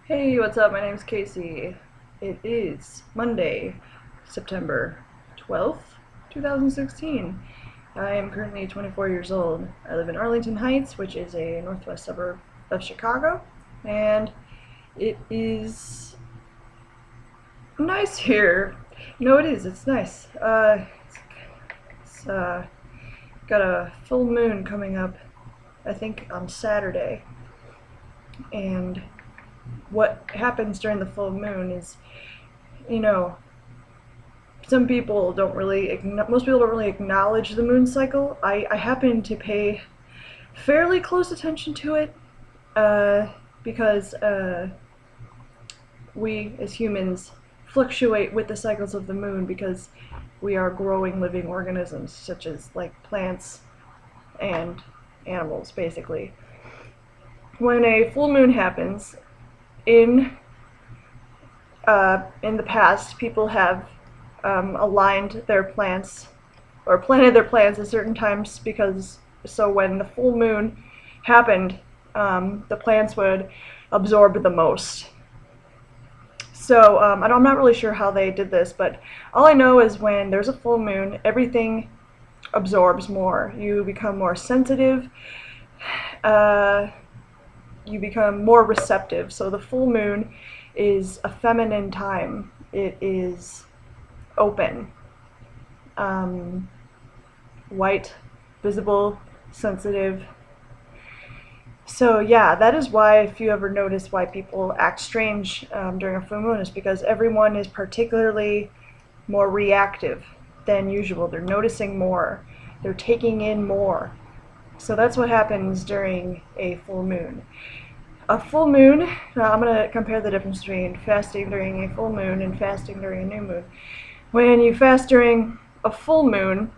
Hey, what's up? My name's Casey. It is Monday, September 12th, 2016. I am currently 24 years old. I live in Arlington Heights, which is a northwest suburb of Chicago, and it is nice here. It is. It's nice. It's got a full moon coming up, I think on Saturday, and what happens during the full moon is, you know, some people don't really, most people don't really acknowledge the moon cycle. I happen to pay fairly close attention to it because we as humans fluctuate with the cycles of the moon because we are growing living organisms such as like plants and animals basically. When a full moon happens, in the past, people have aligned their plants or planted their plants at certain times because so when the full moon happened, the plants would absorb the most. So I'm not really sure how they did this, but all I know is when there's a full moon, everything absorbs more. You become more sensitive. You become more receptive. So the full moon is a feminine time. It is open, white, visible, sensitive. So yeah, that is why, if you ever notice why people act strange during a full moon, is because everyone is particularly more reactive than usual. They're noticing more. They're taking in more. So that's what happens during a full moon. A full moon, I'm going to compare the difference between fasting during a full moon and fasting during a new moon. When you fast during a full moon,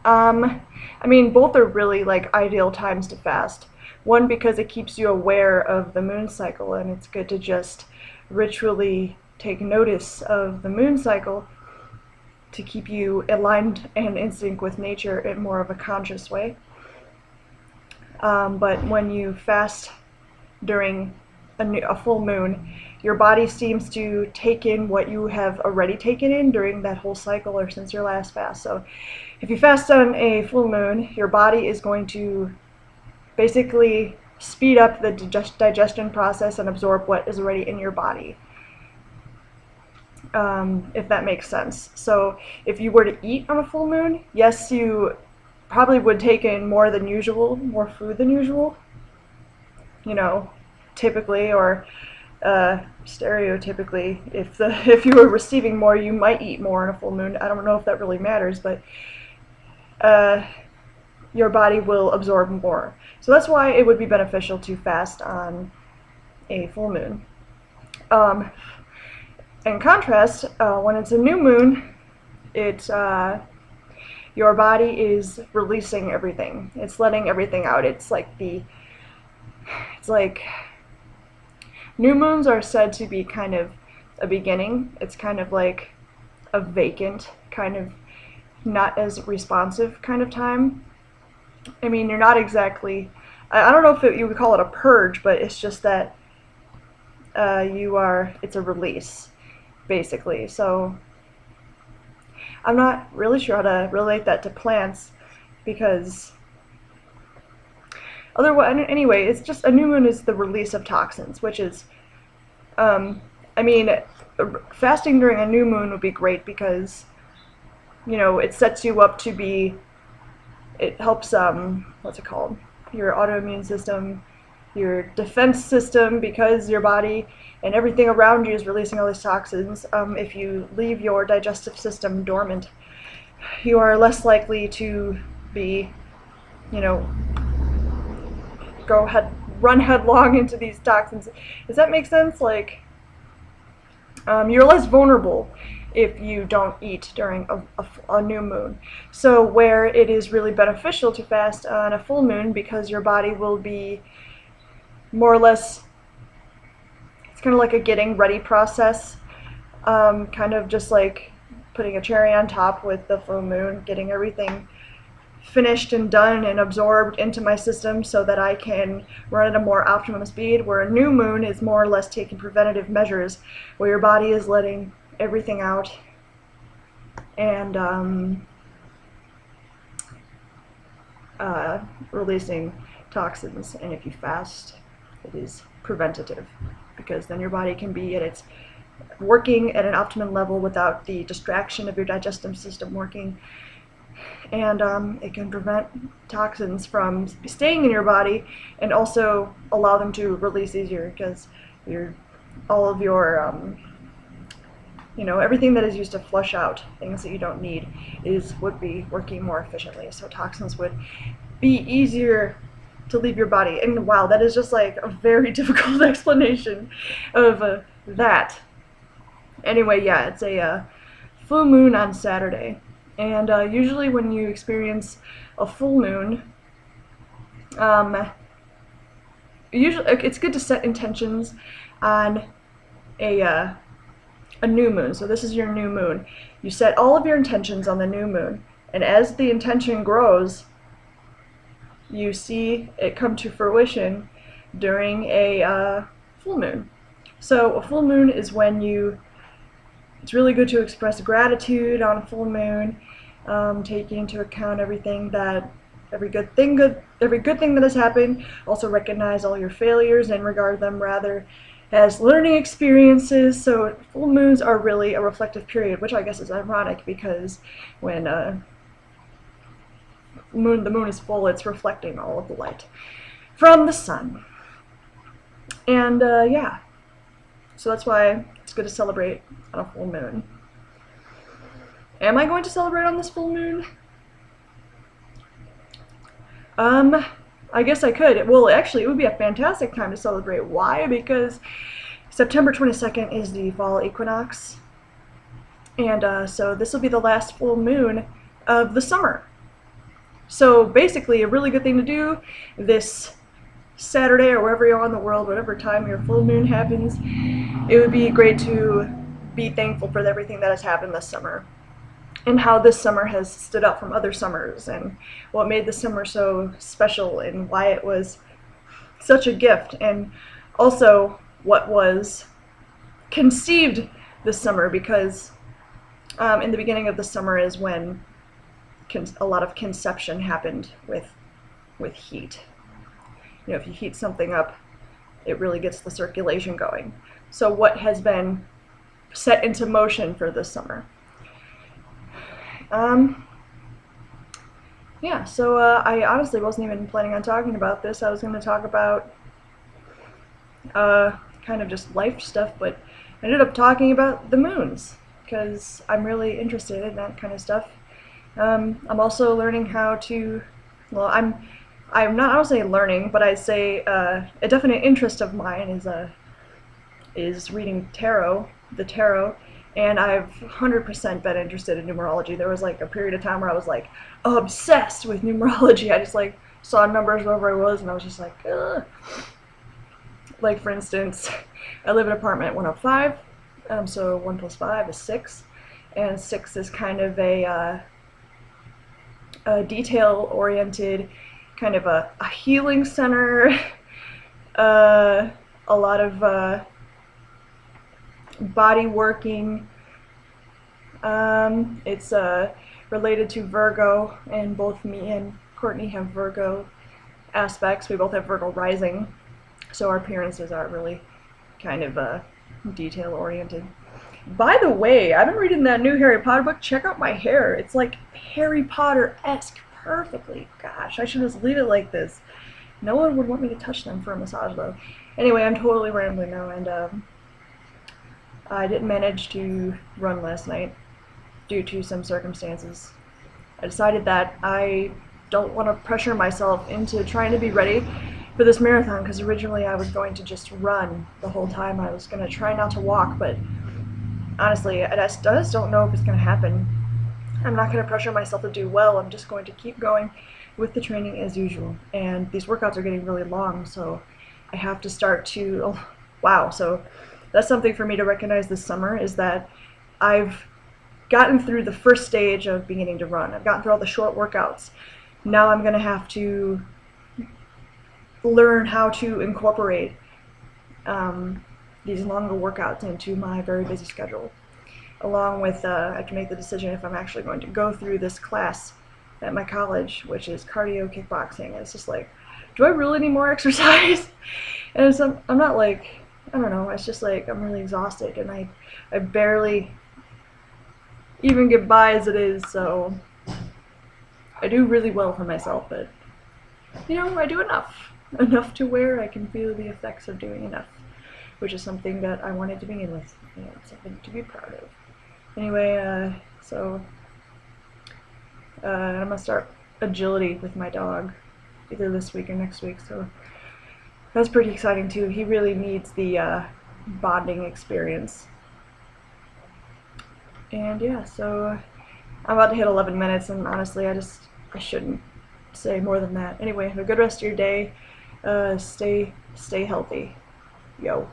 both are really like ideal times to fast. One, because it keeps you aware of the moon cycle, and it's good to just ritually take notice of the moon cycle to keep you aligned and in sync with nature in more of a conscious way. But when you fast during a full moon, your body seems to take in what you have already taken in during that whole cycle or since your last fast. So if you fast on a full moon, your body is going to basically speed up the digestion process and absorb what is already in your body. If that makes sense. So if you were to eat on a full moon, yes, you probably would take in more than usual, more food than usual, typically, or stereotypically. If you were receiving more, you might eat more on a full moon. I don't know if that really matters, but your body will absorb more. So that's why it would be beneficial to fast on a full moon. In contrast, when it's a new moon, your body is releasing everything. It's letting everything out. It's like new moons are said to be kind of a beginning. It's kind of like a vacant, kind of not as responsive kind of time. I mean, you're not exactly, I don't know if you would call it a purge, but it's just that it's a release, basically. So I'm not really sure how to relate that to plants, because anyway, it's just a new moon is the release of toxins, which is, fasting during a new moon would be great because, it sets you up to be, it helps, your autoimmune system, your defense system, because your body and everything around you is releasing all these toxins. If you leave your digestive system dormant, you are less likely to be, run headlong into these toxins. Does that make sense? Like, you're less vulnerable if you don't eat during a new moon. So where it is really beneficial to fast on a full moon, because your body will be more or less, it's kind of like a getting ready process, kind of just like putting a cherry on top with the full moon, getting everything finished and done and absorbed into my system so that I can run at a more optimum speed, where a new moon is more or less taking preventative measures, where your body is letting everything out and releasing toxins. And if you fast, it is preventative, because then your body can be at its working at an optimum level without the distraction of your digestive system working, and it can prevent toxins from staying in your body and also allow them to release easier, because all of your everything that is used to flush out things that you don't need would be working more efficiently, so toxins would be easier to leave your body. And wow, that is just like a very difficult explanation of that. Anyway, yeah, it's a full moon on Saturday, and usually when you experience a full moon, usually it's good to set intentions on a new moon. So this is your new moon. You set all of your intentions on the new moon, and as the intention grows, you see it come to fruition during a full moon. So a full moon is when it's really good to express gratitude on a full moon, taking into account every good thing that has happened. Also recognize all your failures and regard them rather as learning experiences. So full moons are really a reflective period, which I guess is ironic, because when the moon is full, it's reflecting all of the light from the sun. And yeah, so that's why it's good to celebrate on a full moon. Am I going to celebrate on this full moon? I guess I could. Well, actually, it would be a fantastic time to celebrate. Why? Because September 22nd is the fall equinox, and so this will be the last full moon of the summer. So basically, a really good thing to do this Saturday, or wherever you are in the world, whatever time your full moon happens, it would be great to be thankful for everything that has happened this summer, and how this summer has stood out from other summers, and what made this summer so special, and why it was such a gift, and also what was conceived this summer, because in the beginning of the summer is when a lot of conception happened with heat. If you heat something up, it really gets the circulation going. So what has been set into motion for this summer? Yeah, so I honestly wasn't even planning on talking about this. I was going to talk about kind of just life stuff, but I ended up talking about the moons, because I'm really interested in that kind of stuff. I'm also learning how to, well, I'm not, I don't say learning, but I say a definite interest of mine is reading the tarot, and I've 100% been interested in numerology. There was like a period of time where I was like obsessed with numerology. I just like saw numbers wherever I was, and I was just like, ugh. Like for instance, I live in apartment 105, so 1 plus 5 is 6, and 6 is kind of a detail-oriented, kind of a healing center, a lot of body working. It's related to Virgo, and both me and Courtney have Virgo aspects. We both have Virgo rising, so our appearances are really kind of detail-oriented. By the way, I've been reading that new Harry Potter book. Check out my hair. It's like Harry Potter-esque perfectly. Gosh, I should just leave it like this. No one would want me to touch them for a massage, though. Anyway, I'm totally rambling now, and I didn't manage to run last night due to some circumstances. I decided that I don't want to pressure myself into trying to be ready for this marathon, because originally I was going to just run the whole time. I was going to try not to walk, but honestly, I just don't know if it's going to happen. I'm not going to pressure myself to do well. I'm just going to keep going with the training as usual. And these workouts are getting really long, so I have to start to, oh, wow. So that's something for me to recognize this summer, is that I've gotten through the first stage of beginning to run. I've gotten through all the short workouts. now I'm going to have to learn how to incorporate these longer workouts into my very busy schedule. Along with, I have to make the decision if I'm actually going to go through this class at my college, which is cardio kickboxing. And it's just like, do I really need more exercise? And it's, I'm not like, I don't know, it's just like I'm really exhausted and I barely even get by as it is, so I do really well for myself, but you know, I do enough to where I can feel the effects of doing enough, which is something that I wanted to begin with, you know, something to be proud of. Anyway, so I'm gonna start agility with my dog either this week or next week, so that's pretty exciting too. He really needs the bonding experience. And yeah, so I'm about to hit 11 minutes, and honestly, I shouldn't say more than that. Anyway, have a good rest of your day. Stay healthy. Yo.